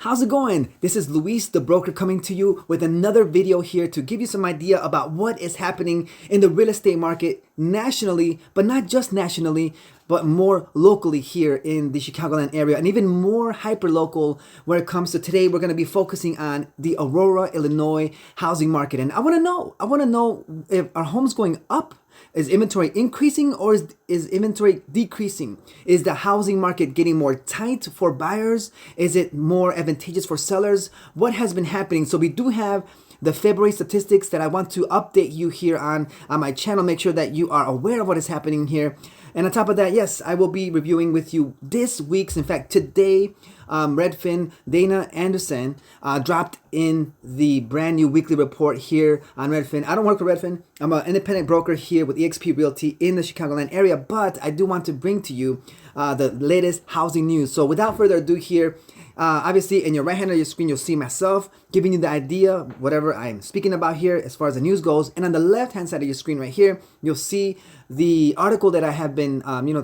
How's it going? This is Luis, the broker, coming to you with another video here to give you some idea about what is happening in the real estate market nationally, but not just nationally, but more locally here in the Chicagoland area, and even more hyper-local where it comes to today. We're going to be focusing on the Aurora, Illinois housing market. And I want to know if our homes going up. Is inventory increasing or is inventory decreasing? Is the housing market getting more tight for buyers? Is it more advantageous for sellers? What has been happening? So we do have the February statistics that I want to update you here on my channel. Make sure that you are aware of what is happening here. And on top of that, yes, I will be reviewing with you this week's, in fact, today, Redfin, Dana Anderson dropped in the brand new weekly report here on Redfin. I don't work for Redfin. I'm an independent broker here with eXp Realty in the Chicagoland area, but I do want to bring to you the latest housing news. So without further ado here, obviously in your right hand of your screen, you'll see myself giving you the idea, whatever I'm speaking about here as far as the news goes. And on the left hand side of your screen right here, you'll see the article that I have been,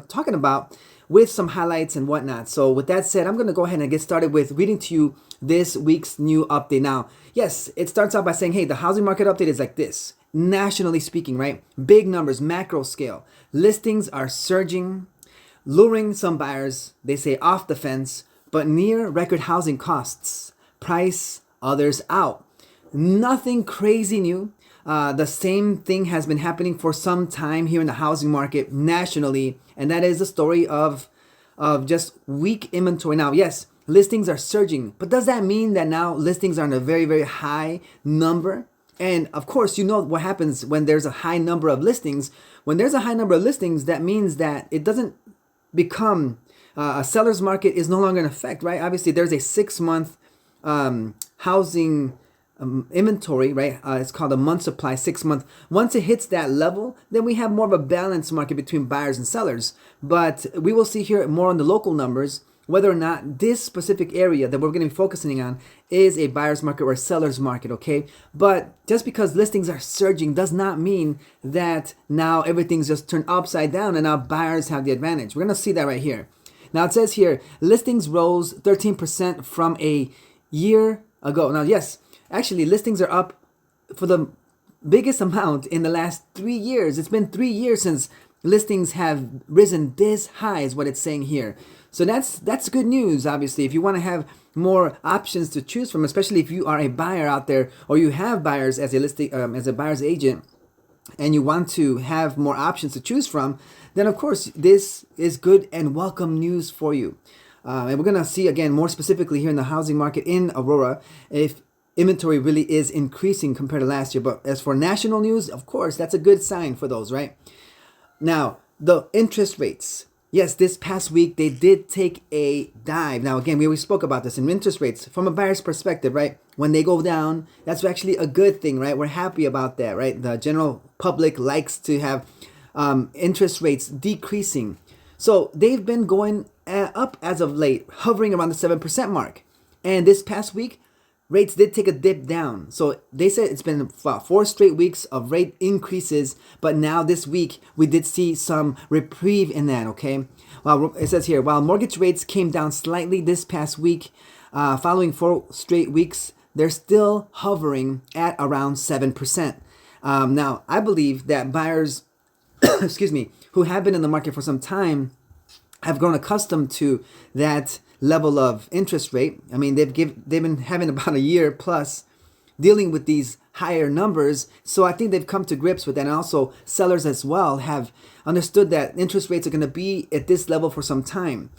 talking about with some highlights and whatnot. So with that said, I'm going to go ahead and get started with reading to you this week's new update. Now, yes, it starts out by saying, hey, the housing market update is like this. Nationally speaking, right? Big numbers, macro scale. Listings are surging, luring some buyers, they say, off the fence, but near record housing costs. Price others out. Nothing crazy new. The same thing has been happening for some time here in the housing market nationally, and that is the story of just weak inventory. Now, yes, listings are surging, but does that mean that now listings are in a very, very high number? And of course, you know what happens when there's a high number of listings. When there's a high number of listings, that means that it doesn't become a seller's market is no longer in effect, right? Obviously, there's a 6-month housing inventory, right? It's called a month supply, 6 month. Once it hits that level, then we have more of a balanced market between buyers and sellers. But we will see here more on the local numbers whether or not this specific area that we're going to be focusing on is a buyer's market or a seller's market, okay? But just because listings are surging does not mean that now everything's just turned upside down and now buyers have the advantage. We're going to see that right here. Now it says here, listings rose 13% from a year ago. Now, yes, actually, listings are up for the biggest amount in the last 3 years. It's been 3 years since listings have risen this high, is what it's saying here. So that's good news, obviously. If you want to have more options to choose from, especially if you are a buyer out there or you have buyers as a buyer's agent, and you want to have more options to choose from, then of course this is good and welcome news for you. And we're going to see again more specifically here in the housing market in Aurora if inventory really is increasing compared to last year. But as for national news, of course, that's a good sign for those, right? Now, the interest rates. Yes, this past week, they did take a dive. Now, again, we always spoke about this in interest rates from a buyer's perspective, right? When they go down, that's actually a good thing, right? We're happy about that, right? The general public likes to have interest rates decreasing. So they've been going up as of late, hovering around the 7% mark. And this past week, rates did take a dip down. So they said it's been 4 straight weeks of rate increases, but now this week we did see some reprieve in that, okay? Well, it says here, while mortgage rates came down slightly this past week, following 4 straight weeks, they're still hovering at around 7%. Now, I believe that buyers, excuse me, who have been in the market for some time have grown accustomed to that level of interest rate. I mean, they've been having about a year plus dealing with these higher numbers. So I think they've come to grips with that. And also sellers as well have understood that interest rates are going to be at this level for some time.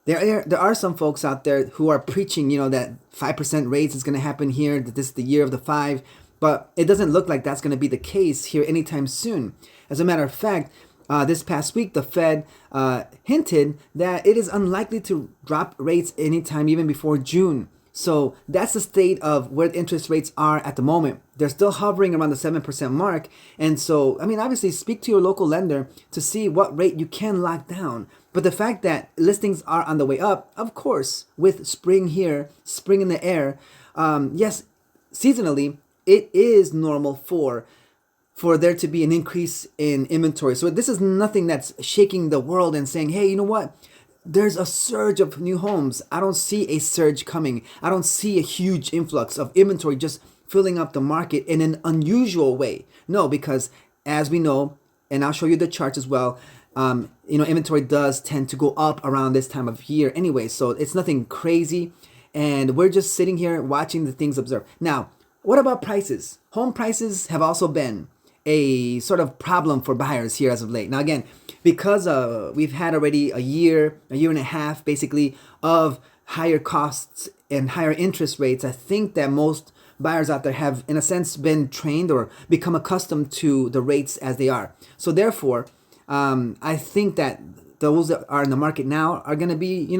There are some folks out there who are preaching, that 5% rates is going to happen here, that this is the year of the 5. But it doesn't look like that's going to be the case here anytime soon. As a matter of fact, this past week, the Fed hinted that it is unlikely to drop rates anytime, even before June. So that's the state of where the interest rates are at the moment. They're still hovering around the 7% mark. And so, I mean, obviously, speak to your local lender to see what rate you can lock down. But the fact that listings are on the way up, of course, with spring here, spring in the air, yes, seasonally, it is normal for there to be an increase in inventory. So this is nothing that's shaking the world and saying, hey, you know what? there's a surge of new homes. I don't see a surge coming. I don't see a huge influx of inventory just filling up the market in an unusual way. No, because as we know, and I'll show you the charts as well, inventory does tend to go up around this time of year anyway. So it's nothing crazy. And we're just sitting here watching the things observe. Now, what about prices? Home prices have also been a sort of problem for buyers here as of late. Now, again, because we've had already a year and a half, basically, of higher costs and higher interest rates, I think that most buyers out there have, in a sense, been trained or become accustomed to the rates as they are. So therefore, I think that those that are in the market now are going to be,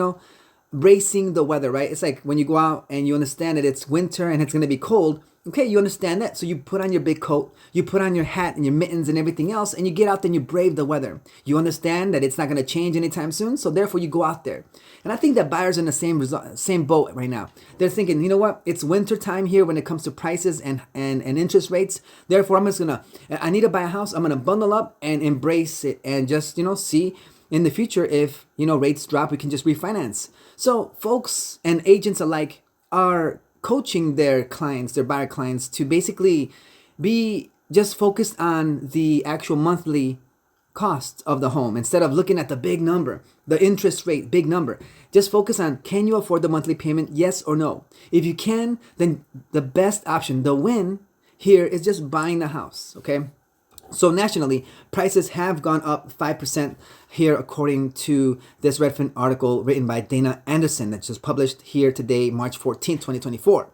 bracing the weather, right? It's like when you go out and you understand that it's winter and it's going to be cold. Okay, you understand that. So you put on your big coat, you put on your hat and your mittens and everything else, and you get out there and you brave the weather. You understand that it's not going to change anytime soon, so therefore you go out there. And I think that buyers are in the same boat right now. They're thinking, you know what? It's winter time here when it comes to prices and interest rates. Therefore, I need to buy a house. I'm going to bundle up and embrace it and just, see in the future if, rates drop, we can just refinance. So folks and agents alike are coaching their clients, their buyer clients, to basically be just focused on the actual monthly cost of the home instead of looking at the big number, the interest rate, big number. Just focus on, can you afford the monthly payment? Yes or no. If you can, then the best option, the win here is just buying the house, okay? So nationally, prices have gone up 5% here, according to this Redfin article written by Dana Anderson that's just published here today, March 14th, 2024.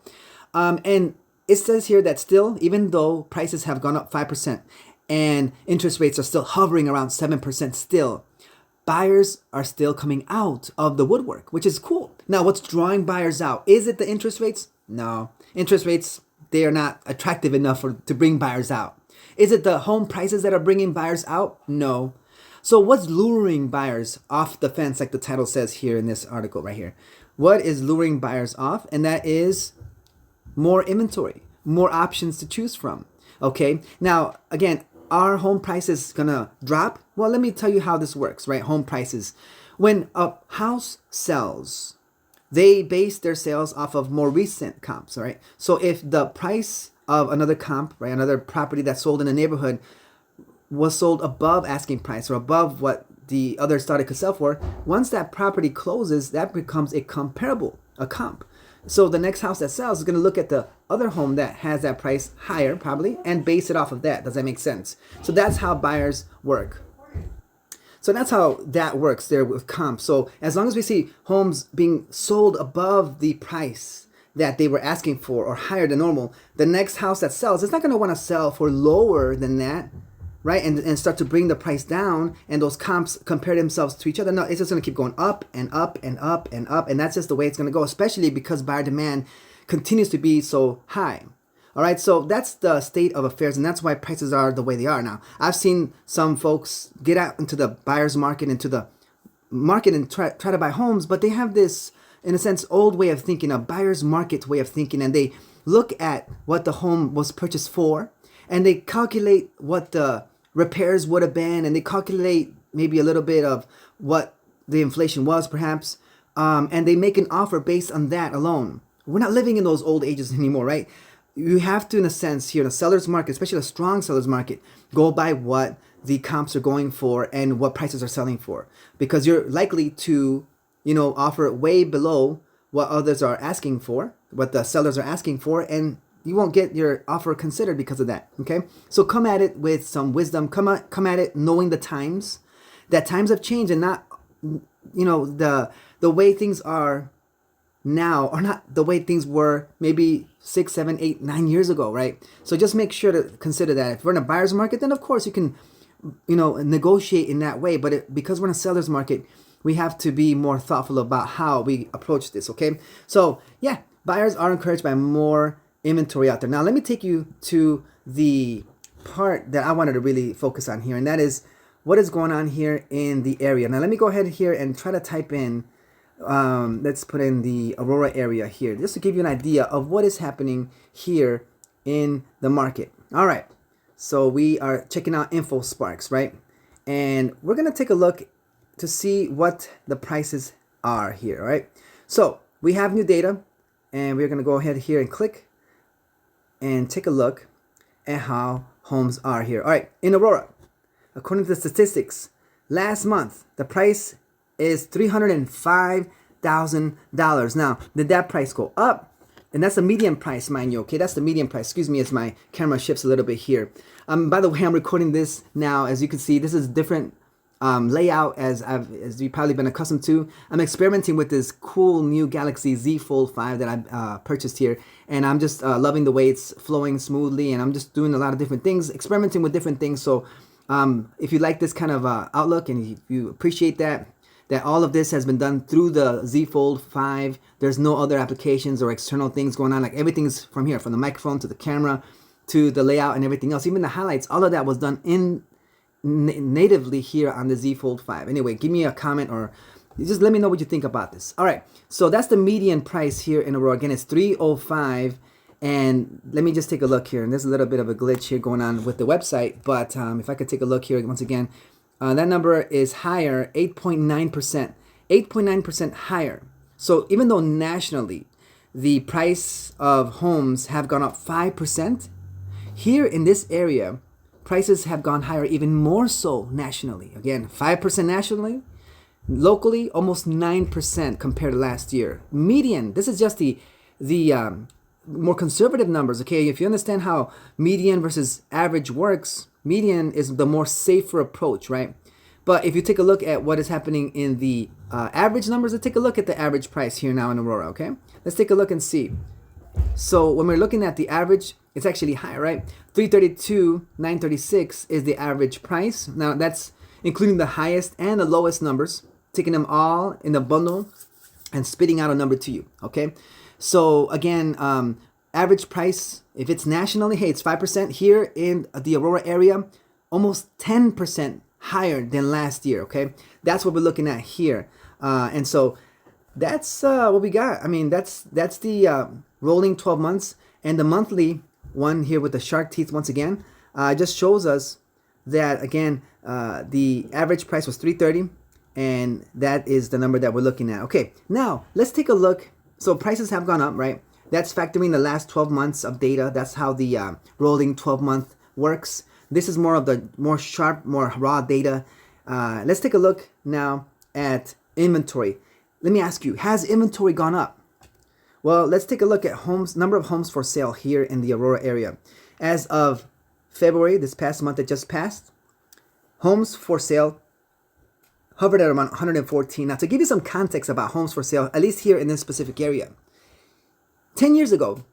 And it says here that still, even though prices have gone up 5% and interest rates are still hovering around 7% still, buyers are still coming out of the woodwork, which is cool. Now, what's drawing buyers out? Is it the interest rates? No. Interest rates, they are not attractive enough to bring buyers out. Is it the home prices that are bringing buyers out? No. So what's luring buyers off the fence, like the title says here in this article right here? What is luring buyers off? And that is more inventory, more options to choose from. Okay. Now, again, are home prices gonna drop? Well, let me tell you how this works, right? Home prices. When a house sells, they base their sales off of more recent comps, all right? So if the price of another comp, right, another property that's sold in a neighborhood was sold above asking price or above what the other started could sell for, once that property closes, that becomes a comp. So the next house that sells is going to look at the other home that has that price higher, probably, and base it off of that. Does that make sense? So that's how buyers work. So that's how that works there with comp. So as long as we see homes being sold above the price that they were asking for or higher than normal, the next house that sells is not going to want to sell for lower than that, right? And start to bring the price down and those comps compare themselves to each other. No, it's just going to keep going up and up and up and up. And that's just the way it's going to go, especially because buyer demand continues to be so high. All right, so that's the state of affairs, and that's why prices are the way they are now. I've seen some folks get out into the buyer's market, into the market and try to buy homes, but they have this, in a sense, old way of thinking, a buyer's market way of thinking, and they look at what the home was purchased for, and they calculate what the repairs would have been, and they calculate maybe a little bit of what the inflation was, perhaps, and they make an offer based on that alone. We're not living in those old ages anymore, right? You have to, in a sense, here in a seller's market, especially a strong seller's market, go by what the comps are going for and what prices are selling for, because you're likely to offer way below what others are asking for, what the sellers are asking for, and you won't get your offer considered because of that, okay? So come at it with some wisdom. Come at it knowing the times, that times have changed and not, the way things are now are not the way things were maybe 6, 7, 8, 9 years ago, right? So just make sure to consider that. If we're in a buyer's market, then of course you can, negotiate in that way. But because we're in a seller's market, we have to be more thoughtful about how we approach this, okay? So yeah, buyers are encouraged by more inventory out there. Now let me take you to the part that I wanted to really focus on here, and that is what is going on here in the area. Now let me go ahead here and try to type in, let's put in the Aurora area here, just to give you an idea of what is happening here in the market. All right, so we are checking out InfoSparks, right? And we're going to take a look to see what the prices are here, all right? So we have new data, and we're going to go ahead here and click and take a look at how homes are here. All right, in Aurora, according to the statistics, last month the price is $305,000. Now, did that price go up? And that's the median price, mind you, okay? That's the median price. Excuse me as my camera shifts a little bit here. By the way, I'm recording this now. As you can see, this is different layout as you've probably been accustomed to. I'm experimenting with this cool new Galaxy Z Fold 5 that I purchased here. And I'm just loving the way it's flowing smoothly. And I'm just doing a lot of different things, experimenting with different things. So if you like this kind of outlook and if you appreciate that all of this has been done through the Z Fold 5. There's no other applications or external things going on. Like everything's from here, from the microphone to the camera to the layout and everything else. Even the highlights, all of that was done natively here on the Z Fold 5. Anyway, give me a comment or just let me know what you think about this. All right, so that's the median price here in Aurora. Again, it's 305. And let me just take a look here. And there's a little bit of a glitch here going on with the website. But if I could take a look here once again. That number is higher, 8.9%. 8.9% higher. So even though nationally the price of homes have gone up 5%, here in this area, prices have gone higher even more so nationally. Again, 5% nationally, locally almost 9% compared to last year. Median, this is just the more conservative numbers, okay? If you understand how median versus average works, median is the more safer approach, right? But if you take a look at what is happening in the average numbers, let's take a look at the average price here now in Aurora, okay? Let's take a look and see. So when we're looking at the average, it's actually high, right? 332,936 is the average price. Now that's including the highest and the lowest numbers, taking them all in a bundle and spitting out a number to you, okay? So again, average price, if it's nationally, hey, it's 5%. Here in the Aurora area, almost 10% higher than last year, okay? That's what we're looking at here. And so that's what we got. I mean, that's the rolling 12 months. And the monthly one here with the shark teeth once again, just shows us that, again, the average price was 330, and that is the number that we're looking at. Okay, now let's take a look. So prices have gone up, right? That's factoring the last 12 months of data. That's how the rolling 12-month works. This is more of the more sharp, more raw data. Let's take a look now at inventory. Let me ask you, has inventory gone up? Well, let's take a look at number of homes for sale here in the Aurora area. As of February, this past month that just passed, homes for sale hovered at around 114. Now, to give you some context about homes for sale, at least here in this specific area, 10 years ago,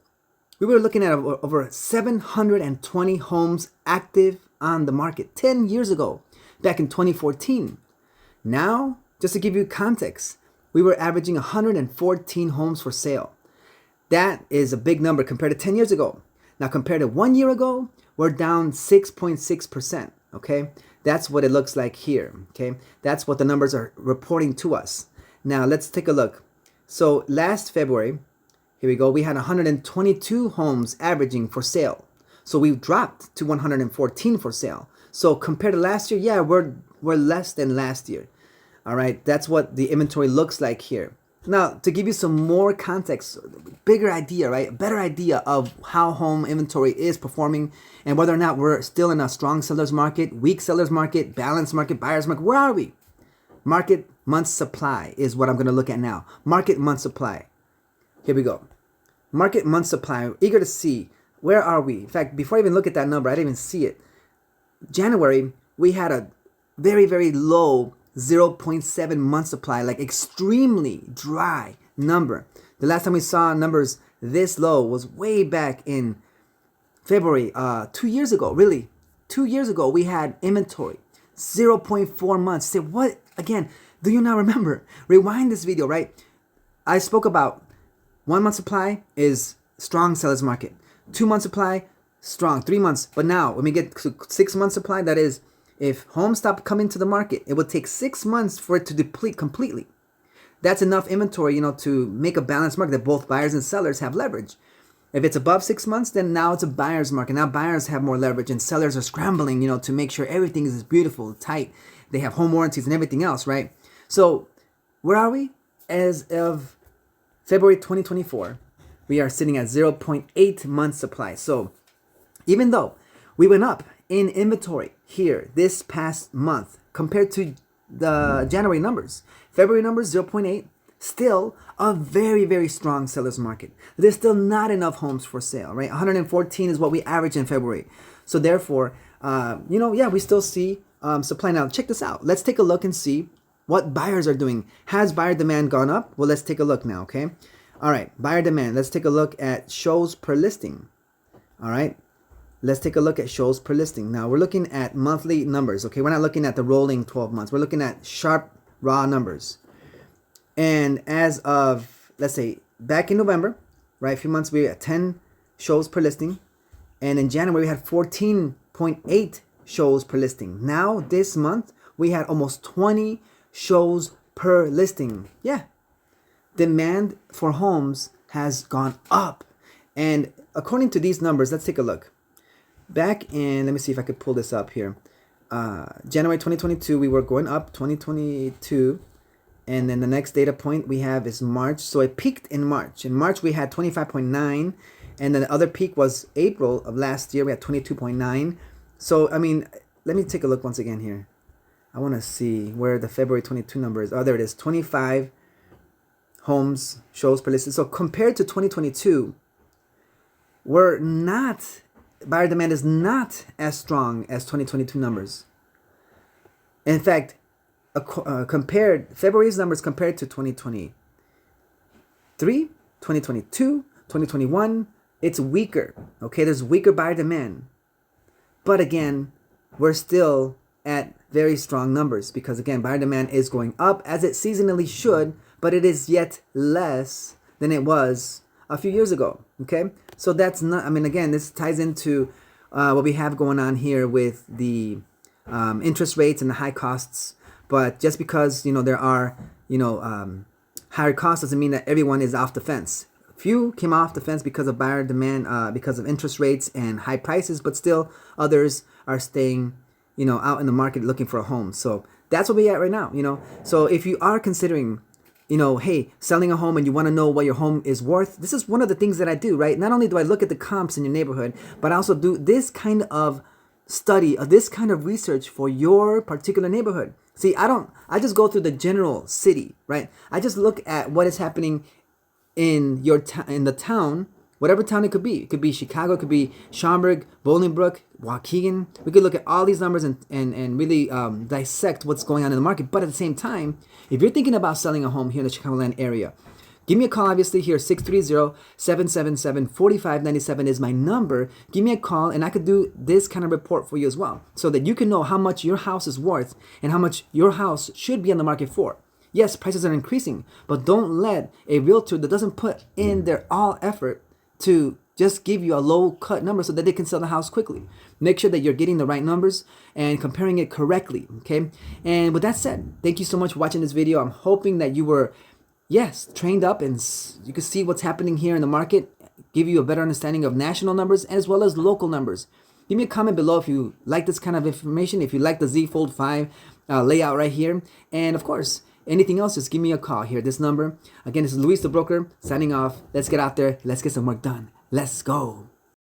we were looking at over 720 homes active on the market. 10 years ago, back in 2014. Now, just to give you context, we were averaging 114 homes for sale. That is a big number compared to 10 years ago. Now, compared to 1 year ago, we're down 6.6%, okay? That's what it looks like here, okay? That's what the numbers are reporting to us. Now, let's take a look. So, last February, here we go, we had 122 homes averaging for sale. So, we dropped to 114 for sale. So, compared to last year, yeah, we're less than last year. All right, that's what the inventory looks like here. Now, to give you some more context, bigger idea, right? A better idea of how home inventory is performing and whether or not we're still in a strong seller's market, weak seller's market, balanced market, buyer's market. Where are we? Market month supply is what I'm going to look at now. Market month supply. Here we go. Market month supply. Eager to see. Where are we? In fact, before I even look at that number, I didn't even see it. January, we had a very, very low 0.7 month supply, like extremely dry number. The last time we saw numbers this low was way back in February, 2 years ago, really. 2 years ago, we had inventory, 0.4 months. Say, what? Again, do you not remember? Rewind this video, right? I spoke about 1 month supply is strong seller's market. 2 month supply, strong. 3 months. But now, when we get to 6 month supply, that is, if homes stop coming to the market, it would take 6 months for it to deplete completely. That's enough inventory, to make a balanced market that both buyers and sellers have leverage. If it's above 6 months, then now it's a buyer's market. Now buyers have more leverage and sellers are scrambling, to make sure everything is beautiful, tight. they have home warranties and everything else, right? So where are we? As of February 2024, we are sitting at 0.8 months supply. So even though we went up in inventory here this past month compared to the January numbers, February numbers 0.8, still a very, very strong seller's market. There's still not enough homes for sale, right? 114 is what we average in February. So therefore, we still see supply. Now, check this out. Let's take a look and see what buyers are doing. Has buyer demand gone up? Well, let's take a look now, okay? All right, buyer demand. Let's take a look at shows per listing. All right, let's take a look at shows per listing. Now, we're looking at monthly numbers, okay? We're not looking at the rolling 12 months. We're looking at sharp, raw numbers. And as of, let's say, back in November, right, a few months, we were at 10 shows per listing. And in January, we had 14.8 shows per listing. Now, this month, we had almost 20 shows per listing. Yeah. Demand for homes has gone up. And according to these numbers, let's take a look. Back in, let me see if I could pull this up here. January 2022, we were going up, 2022. And then the next data point we have is March. So it peaked in March. In March, we had 25.9. And then the other peak was April of last year. We had 22.9. So, I mean, let me take a look once again here. I want to see where the February 22 number is. Oh, there it is. 25 homes, shows per listing. So compared to 2022, buyer demand is not as strong as 2022 numbers. In fact, February's numbers compared to 2023, 2022, 2021, it's weaker. Okay, there's weaker buyer demand. But again, we're still at very strong numbers because again, buyer demand is going up as it seasonally should, but it is yet less than it was a few years ago. Okay, so that's not, I mean, again, this ties into what we have going on here with the interest rates and the high costs. But just because, there are, higher costs doesn't mean that everyone is off the fence. Few came off the fence because of buyer demand, because of interest rates and high prices, but still others are staying, out in the market looking for a home. So that's what we're at right now, So if you are considering, hey, selling a home and you want to know what your home is worth, this is one of the things that I do, right? Not only do I look at the comps in your neighborhood, but I also do this kind of study, this kind of research for your particular neighborhood. See, I just go through the general city, right? I just look at what is happening in in the town, whatever town it could be. It could be Chicago, it could be Schaumburg, Bolingbrook, Waukegan. We could look at all these numbers and really dissect what's going on in the market. But at the same time, if you're thinking about selling a home here in the Chicagoland area, give me a call, obviously, here. 630-777-4597 is my number. Give me a call, and I could do this kind of report for you as well, so that you can know how much your house is worth and how much your house should be on the market for. Yes, prices are increasing, but don't let a realtor that doesn't put in their all effort to just give you a low cut number so that they can sell the house quickly. Make sure that you're getting the right numbers and comparing it correctly, okay? And with that said, thank you so much for watching this video. I'm hoping that you were trained up and you can see what's happening here in the market, give you a better understanding of national numbers as well as local numbers. Give me a comment below if you like this kind of information, if you like the Z Fold 5 layout right here. And of course, anything else, just give me a call here, this number. Again, this is Luis the Broker signing off. Let's get out there. Let's get some work done. Let's go.